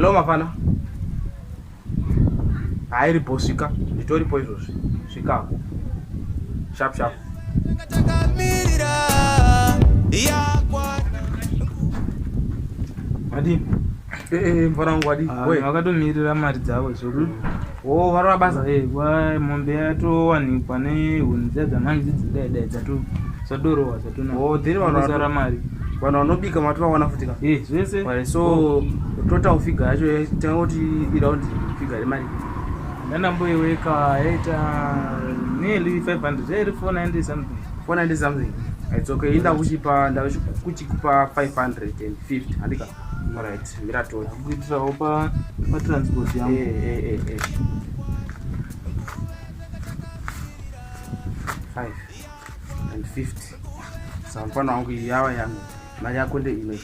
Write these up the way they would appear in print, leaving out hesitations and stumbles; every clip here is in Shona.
Hello mafana. Hairi posika. Nditori po izvozvi. Svika. Sharp sharp. Adi. Mfana wangu adi. Wewe wakatomirira mari dzavo zvoku. Oh, varora basa. Kwa mombe yato wanikwa nehunzi dzamanzi dzidaidza tu. Sadorowa zatuna. Oh, dhiri vanosara mari. Vanhu vanobika matova wana futika. Zvese. So total figure yacho tinoti around figure remari. Ndamboiweka yaita nearly 500, 490 something. 490 something. It's okay. Inda kuchikupa 550 andika. Alright, mirato. Kuitira opa transport yangu. 550. Sampana wangu yawa yangu. Mari yako nde ine.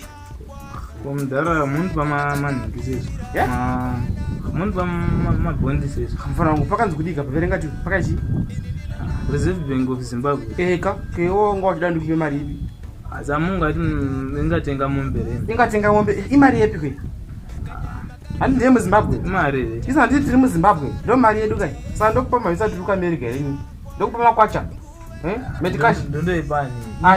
Komdara munhu pamanhingi sezvo. Munhu pamabondi sezvo. Mfana wangu pakanzi kudika paverenga tu pakachi. Reserve Bank of Zimbabwe. Kewo ngwachida ndikupe mari ipi. Asa mungu ati ingatenga mombe reni. Ingatenga mombe imari yepi kwe? Ani ndiye muZimbabwe. Mari. Isa ndiri tiri muZimbabwe. Ndo mari yedu kai. Saka ndokupa mavisa tiri kuAmerica yenyu. Ndokupa makwacha. Medikashi ndondoipani.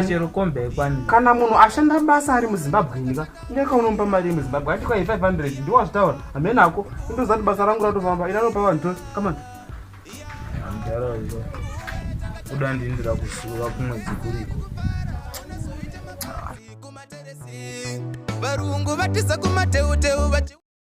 Chero kombe kwani. Kana munhu ashanda basa ari muZimbabwe nika. Ndeka unompa mari muZimbabwe. Ati kwa 500 ndiwo azvitaura. Hamenako indozati basa rangu ratofamba. Inanopa vanhu. Come on. Ndaro izvo. Kuda ndindira kusuka kumwedzi kuriko. Varungu vatisa kumateu